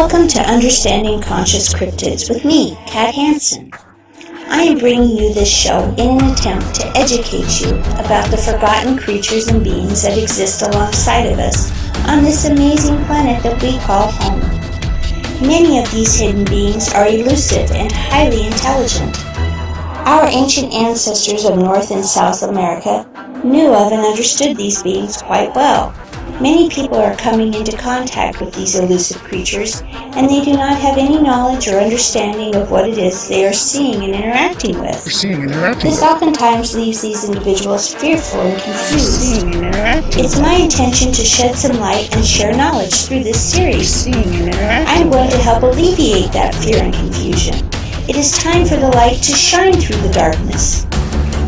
Welcome to Understanding Conscious Cryptids with me, Khat Hansen. I am bringing you this show in an attempt to educate you about the forgotten creatures and beings that exist alongside of us on this amazing planet that we call home. Many of these hidden beings are elusive and highly intelligent. Our ancient ancestors of North and South America knew of and understood these beings quite well. Many people are coming into contact with these elusive creatures, and they do not have any knowledge or understanding of what it is they are seeing and interacting with. This oftentimes leaves these individuals fearful and confused. It's my intention to shed some light and share knowledge through this series. I'm going to help alleviate that fear and confusion. It is time for the light to shine through the darkness.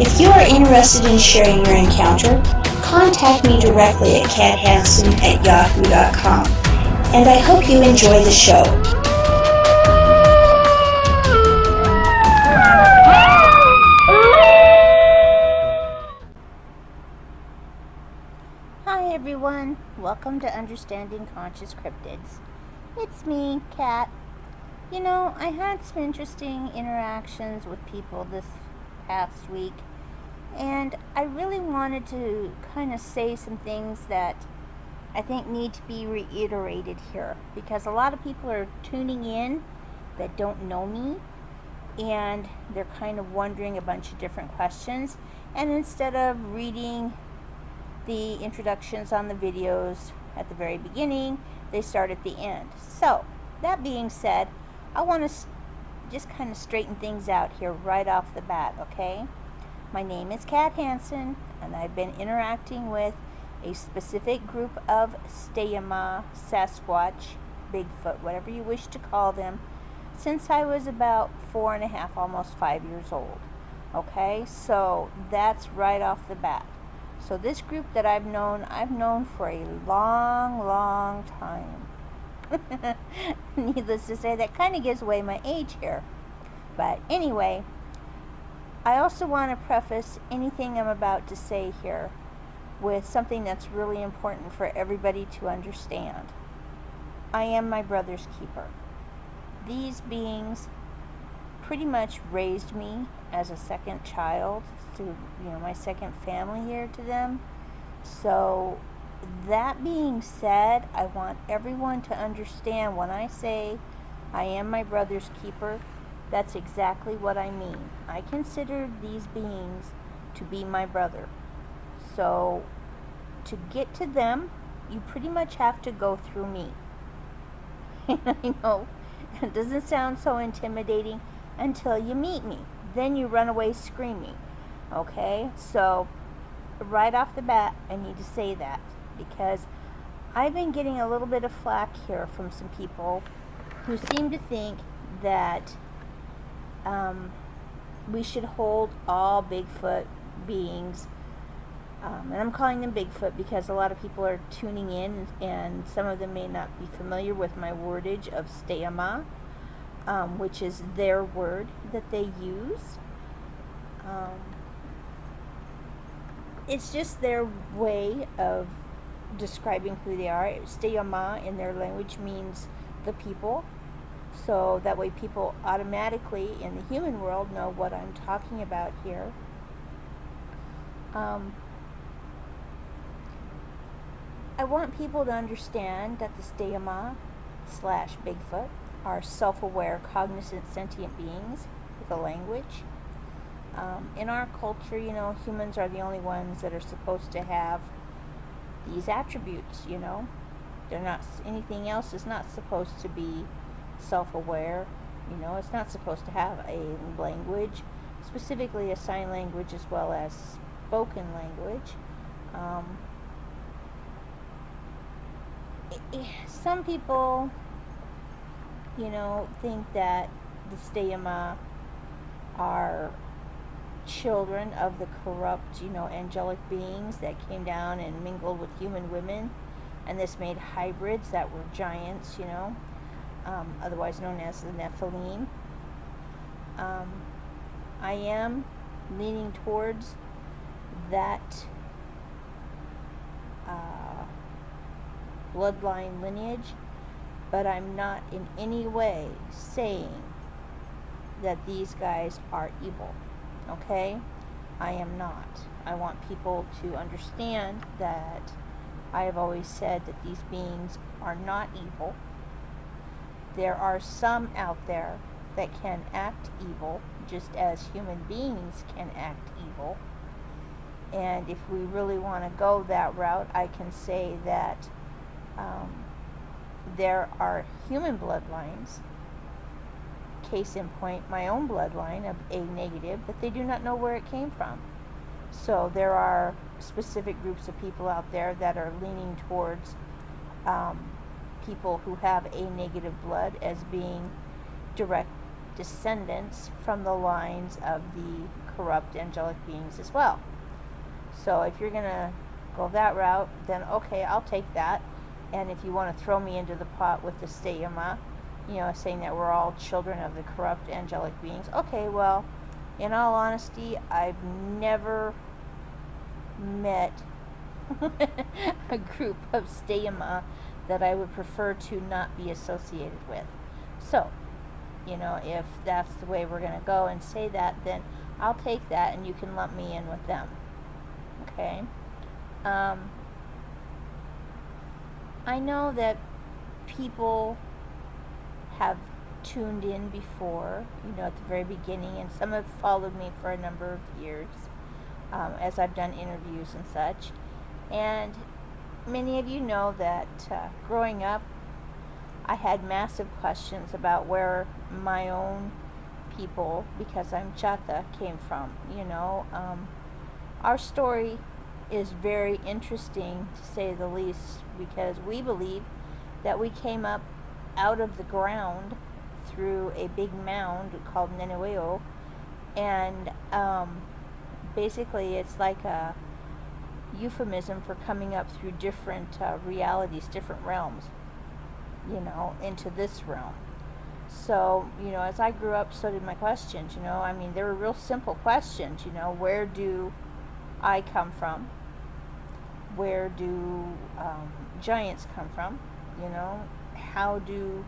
If you are interested in sharing your encounter, contact me directly at khathansen@yahoo.com, and I hope you enjoy the show. Hi everyone, welcome to Understanding Conscious Cryptids. It's me, Kat. You know, I had some interesting interactions with people this past week, and I really wanted to kind of say some things that I think need to be reiterated here, because a lot of people are tuning in that don't know me, and they're kind of wondering a bunch of different questions, and instead of reading the introductions on the videos at the very beginning, they start at the end. So, that being said, I want to just kind of straighten things out here right off the bat, okay? My name is Khat Hansen, and I've been interacting with a specific group of Steyama, Sasquatch, Bigfoot, whatever you wish to call them, since I was about 4.5, almost 5 years old. Okay, so that's right off the bat. So this group that I've known for a long time. Needless to say, that kind of gives away my age here. But anyway, I also want to preface anything I'm about to say here with something that's really important for everybody to understand. I am my brother's keeper. These beings pretty much raised me as a second child, to my second family here to them. So that being said, I want everyone to understand when I say I am my brother's keeper, that's exactly what I mean. I consider these beings to be my brother. So to get to them, you pretty much have to go through me. I know it doesn't sound so intimidating until you meet me. Then you run away screaming. Okay? So right off the bat, I need to say that, because I've been getting a little bit of flack here from some people who seem to think that we should hold all Bigfoot beings, and I'm calling them Bigfoot because a lot of people are tuning in, and some of them may not be familiar with my wordage of Steyama, which is their word that they use. It's just their way of describing who they are. Steyama in their language means the people, so that way people automatically in the human world know what I'm talking about here. I want people to understand that the Steyama / Bigfoot are self-aware, cognizant, sentient beings with a language. In our culture, humans are the only ones that are supposed to have these attributes, They're not, anything else is not supposed to be self-aware, it's not supposed to have a language, specifically a sign language as well as spoken language. Some people, think that the Steyama are children of the corrupt, angelic beings that came down and mingled with human women, and this made hybrids that were giants, otherwise known as the Nephilim. I am leaning towards that bloodline lineage, But I'm not in any way saying that these guys are evil, okay? I am not. I want people to understand that I have always said that these beings are not evil. There are some out there that can act evil, just as human beings can act evil. And if we really want to go that route, I can say that there are human bloodlines, case in point, my own bloodline of A negative, that they do not know where it came from. So there are specific groups of people out there that are leaning towards people who have A negative blood as being direct descendants from the lines of the corrupt angelic beings as well. So if you're going to go that route, then okay, I'll take that. And if you want to throw me into the pot with the steyama, saying that we're all children of the corrupt angelic beings, okay, well, in all honesty, I've never met a group of steyama that I would prefer to not be associated with. So, if that's the way we're going to go and say that, then I'll take that and you can lump me in with them. Okay? I know that people have tuned in before, at the very beginning, and some have followed me for a number of years as I've done interviews and such. And many of you know that growing up, I had massive questions about where my own people, because I'm Chata, came from. Our story is very interesting, to say the least, because we believe that we came up out of the ground through a big mound called Neneweo, and basically it's like a euphemism for coming up through different realities, different realms, into this realm. So, as I grew up, so did my questions, they were real simple questions, where do I come from? Where do giants come from? How do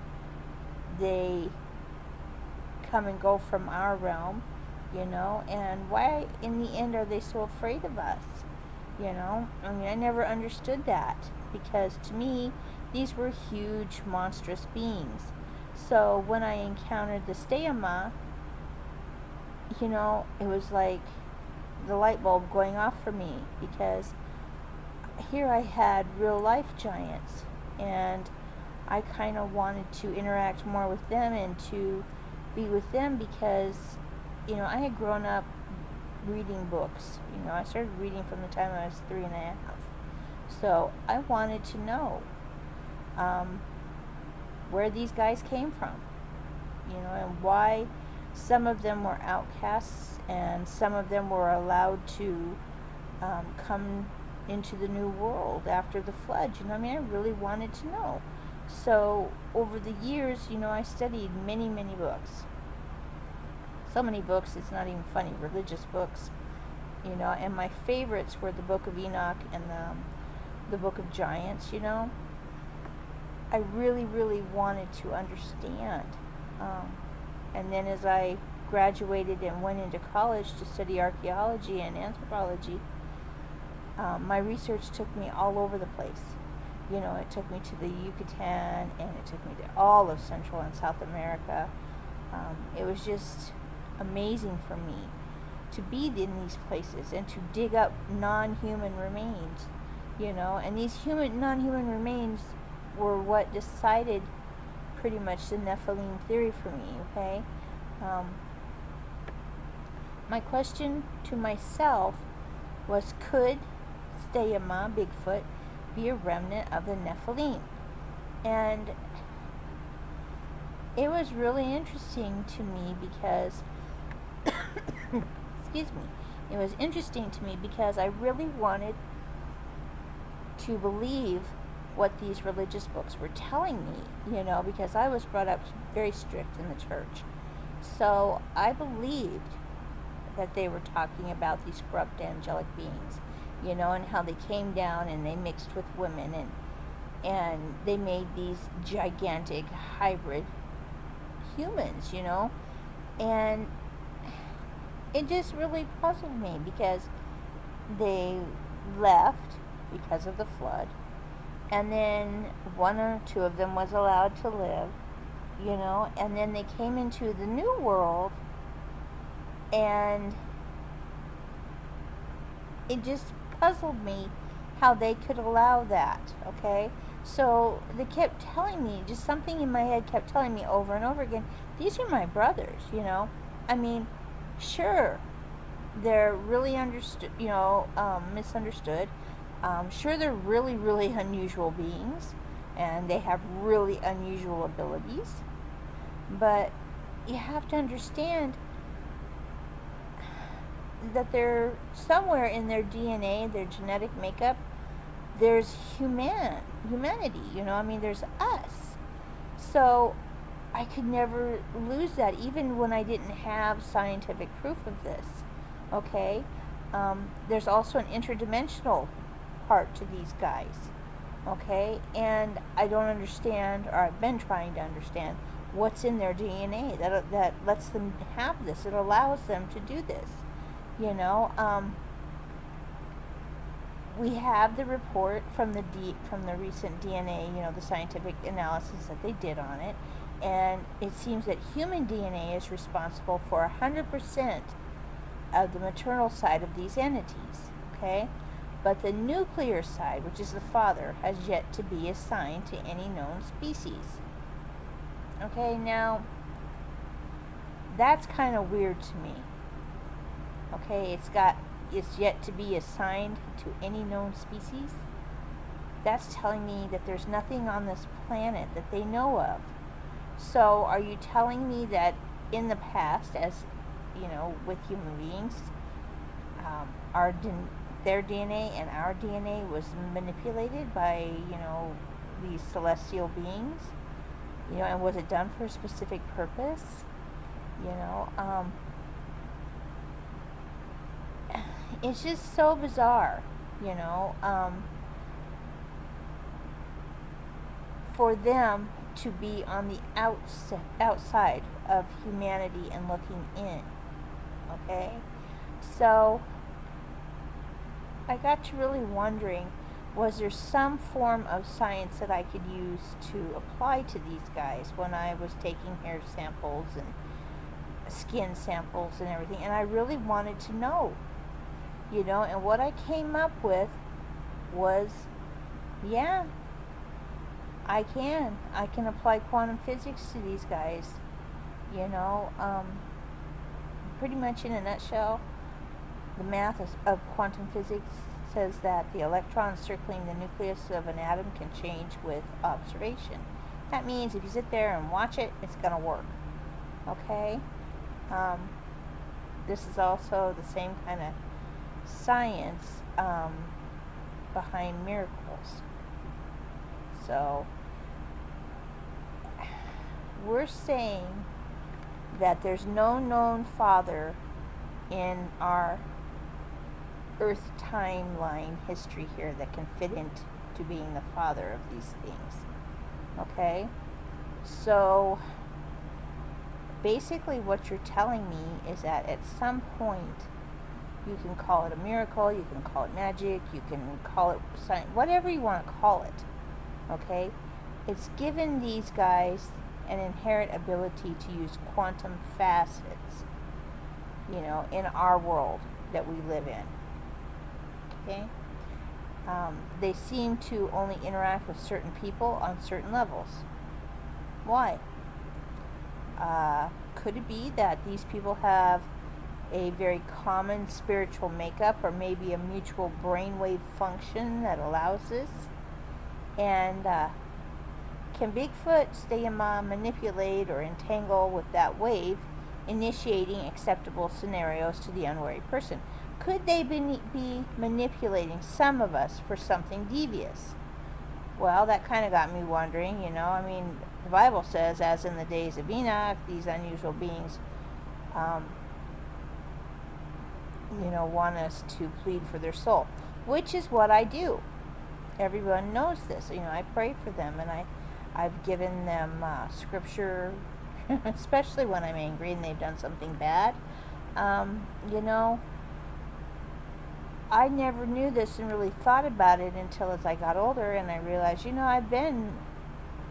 they come and go from our realm? And why in the end are they so afraid of us? I never understood that, because to me these were huge monstrous beings. So when I encountered the steyama, it was like the light bulb going off for me, because here I had real life giants, and I kind of wanted to interact more with them and to be with them, because I had grown up reading books. I started reading from the time I was 3 and a half. So I wanted to know where these guys came from, and why some of them were outcasts and some of them were allowed to come into the new world after the flood. I really wanted to know. So over the years, I studied many, many books. So many books, it's not even funny, religious books, and my favorites were the Book of Enoch and the Book of Giants. I really, really wanted to understand. And then as I graduated and went into college to study archaeology and anthropology, my research took me all over the place. It took me to the Yucatan, and it took me to all of Central and South America. It was just amazing for me to be in these places and to dig up non-human remains, and these non-human remains were what decided pretty much the Nephilim theory for me, okay? My question to myself was, could Steyama, Bigfoot, be a remnant of the Nephilim? And it was really interesting to me because excuse me, it was interesting to me because I really wanted to believe what these religious books were telling me, because I was brought up very strict in the church. So I believed that they were talking about these corrupt angelic beings, and how they came down and they mixed with women, and they made these gigantic hybrid humans, and it just really puzzled me because they left because of the flood, and then one or two of them was allowed to live, and then they came into the new world, and it just puzzled me how they could allow that, okay? So they kept telling me, just something in my head kept telling me over and over again, these are my brothers, I mean, sure, they're really misunderstood. Sure, they're really, really unusual beings, and they have really unusual abilities, but you have to understand that they're somewhere in their DNA, their genetic makeup, there's humanity, there's us. So I could never lose that, even when I didn't have scientific proof of this, okay? There's also an interdimensional part to these guys, okay? And I don't understand, or I've been trying to understand, what's in their DNA that lets them have this. It allows them to do this, we have the report from the recent DNA, the scientific analysis that they did on it, and it seems that human DNA is responsible for 100% of the maternal side of these entities, okay? But the nuclear side, which is the father, has yet to be assigned to any known species. Okay, now, that's kind of weird to me. Okay, it's yet to be assigned to any known species. That's telling me that there's nothing on this planet that they know of. So are you telling me that in the past, as with human beings, their DNA and our DNA was manipulated by these celestial beings, and was it done for a specific purpose? It's just so bizarre, for them to be on the outside of humanity and looking in, okay? So I got to really wondering, was there some form of science that I could use to apply to these guys when I was taking hair samples and skin samples and everything? And I really wanted to know, and what I came up with was, yeah, I can apply quantum physics to these guys, pretty much in a nutshell. The math of quantum physics says that the electron circling the nucleus of an atom can change with observation. That means if you sit there and watch it, it's going to work, okay? This is also the same kind of science behind miracles. So we're saying that there's no known father in our Earth timeline history here that can fit into being the father of these things, okay? So basically what you're telling me is that at some point, you can call it a miracle, you can call it magic, you can call it science, whatever you want to call it, okay? It's given these guys an inherent ability to use quantum facets, in our world that we live in, okay? They seem to only interact with certain people on certain levels. Why? Could it be that these people have a very common spiritual makeup, or maybe a mutual brainwave function that allows this? And can Bigfoot stay manipulate or entangle with that wave, initiating acceptable scenarios to the unwary person? Could they be manipulating some of us for something devious? Well, that kind of got me wondering, the Bible says, as in the days of Enoch, these unusual beings want us to plead for their soul, which is what I do. everyone knows this. I pray for them, and I've given them scripture, especially when I'm angry and they've done something bad. You know, I never knew this and really thought about it until as I got older, and I realized, I've been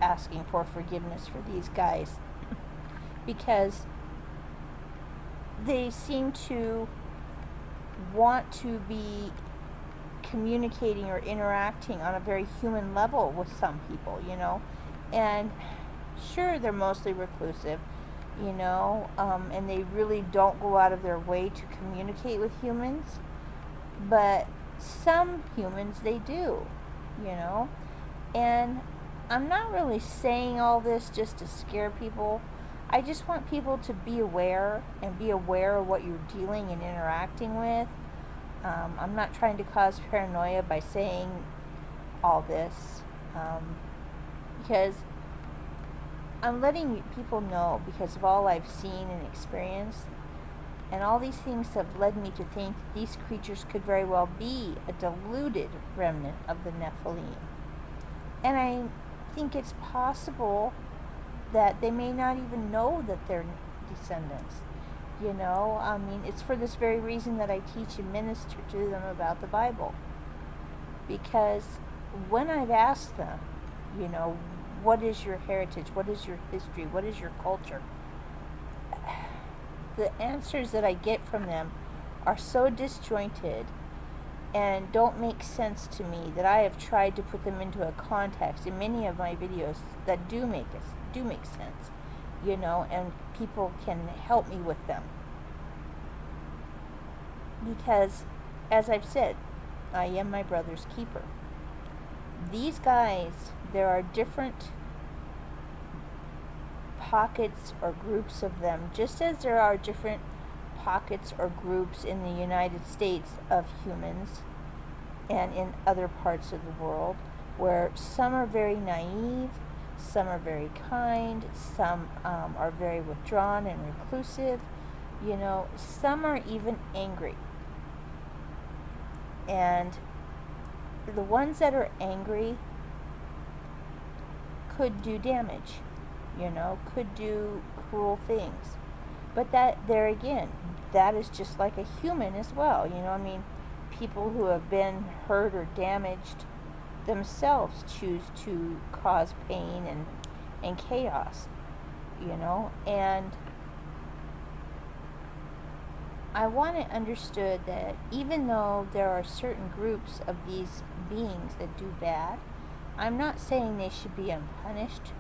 asking for forgiveness for these guys because they seem to want to be communicating or interacting on a very human level with some people, and sure, they're mostly reclusive, and they really don't go out of their way to communicate with humans, but some humans they do, and I'm not really saying all this just to scare people. I just want people to be aware and be aware of what you're dealing and interacting with. I'm not trying to cause paranoia by saying all this, because I'm letting people know because of all I've seen and experienced, and all these things have led me to think these creatures could very well be a diluted remnant of the Nephilim. And I think it's possible that they may not even know that they're descendants. It's for this very reason that I teach and minister to them about the Bible. Because when I've asked them, what is your heritage? What is your history? What is your culture? The answers that I get from them are so disjointed and don't make sense to me that I have tried to put them into a context in many of my videos that do make sense, and people can help me with them. Because, as I've said, I am my brother's keeper. These guys, there are different pockets or groups of them, just as there are different pockets or groups in the United States of humans and in other parts of the world, where some are very naive, some are very kind, some are very withdrawn and reclusive, some are even angry. And the ones that are angry could do damage, could do cruel things. But there again, that is just like a human as well, people who have been hurt or damaged themselves choose to cause pain and chaos, and I want it understood that even though there are certain groups of these beings that do bad, I'm not saying they should be unpunished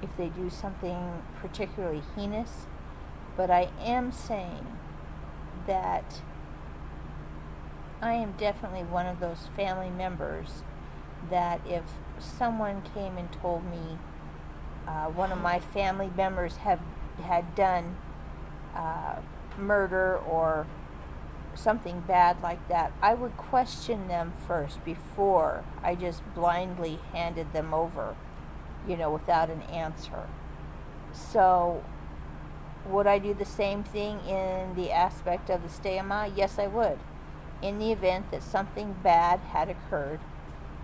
if they do something particularly heinous, but I am saying that I am definitely one of those family members that if someone came and told me one of my family members had done murder or something bad like that, I would question them first before I just blindly handed them over, without an answer. So would I do the same thing in the aspect of the stayama? Yes, I would. In the event that something bad had occurred,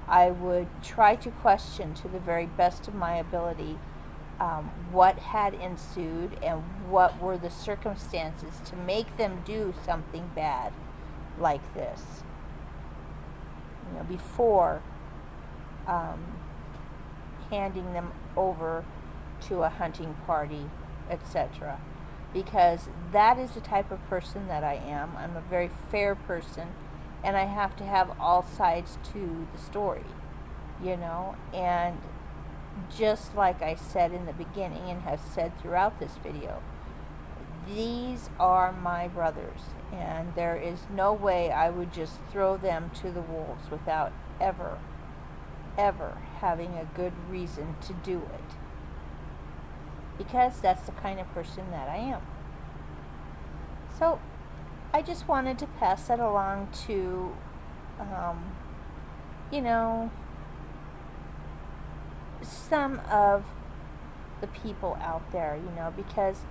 I would try to question to the very best of my ability what had ensued and what were the circumstances to make them do something bad like this, before handing them over to a hunting party, etc. Because that is the type of person that I am. I'm a very fair person, and I have to have all sides to the story, and just like I said in the beginning and have said throughout this video, these are my brothers, and there is no way I would just throw them to the wolves without ever having a good reason to do it, because that's the kind of person that I am. So I just wanted to pass that along to some of the people out there, because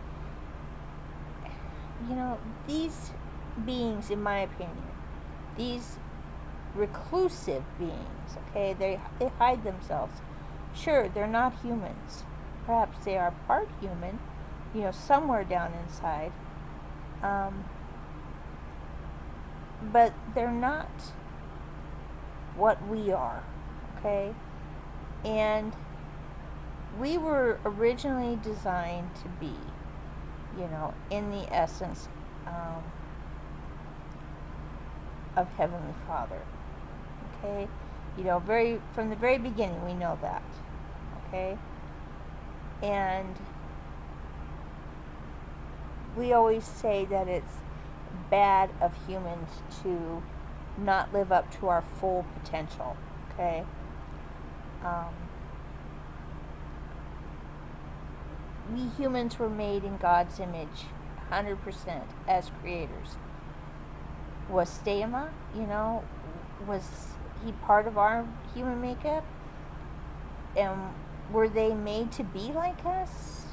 these beings, in my opinion, these reclusive beings, okay? They hide themselves. Sure, they're not humans. Perhaps they are part human, somewhere down inside. But they're not what we are, okay? And we were originally designed to be, in the essence of Heavenly Father, okay? From the very beginning, we know that, okay? And we always say that it's bad of humans to not live up to our full potential, okay? We humans were made in God's image 100% as creators. Was Stema, was he part of our human makeup? And were they made to be like us?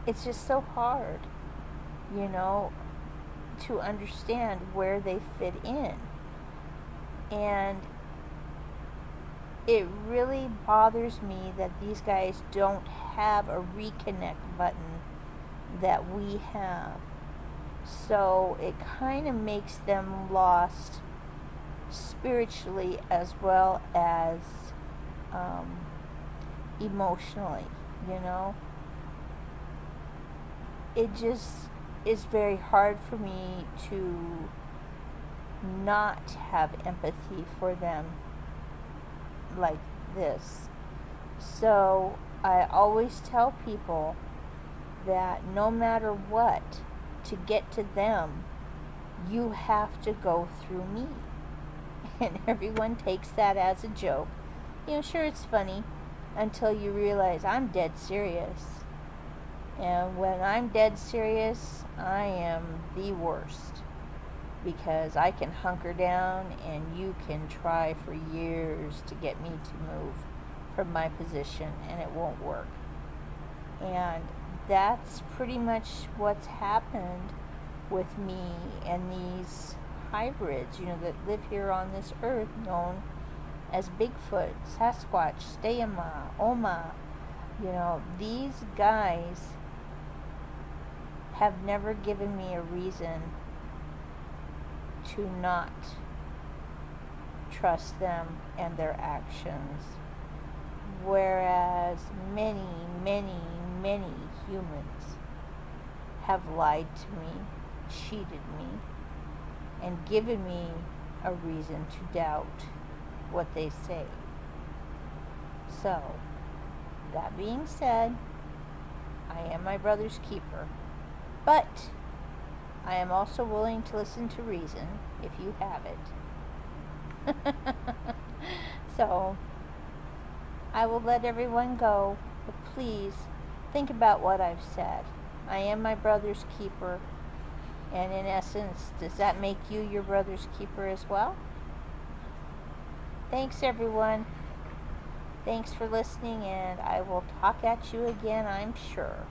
It's just so hard, to understand where they fit in. And it really bothers me that these guys don't have a reconnect button that we have. So it kind of makes them lost spiritually as well as emotionally, It just is very hard for me to not have empathy for them like this. So I always tell people that no matter what, to get to them, you have to go through me. And everyone takes that as a joke. Sure, it's funny until you realize I'm dead serious. And when I'm dead serious, I am the worst. Because I can hunker down and you can try for years to get me to move from my position and it won't work. And that's pretty much what's happened with me and these hybrids, that live here on this earth, known as Bigfoot, Sasquatch, Stema, Oma. These guys have never given me a reason to not trust them and their actions, whereas many, many, many humans have lied to me, cheated me, and given me a reason to doubt what they say. So, that being said, I am my brother's keeper, but I am also willing to listen to reason if you have it. So, I will let everyone go, but please think about what I've said. I am my brother's keeper, and in essence, does that make you your brother's keeper as well? Thanks, everyone. Thanks for listening, and I will talk at you again, I'm sure.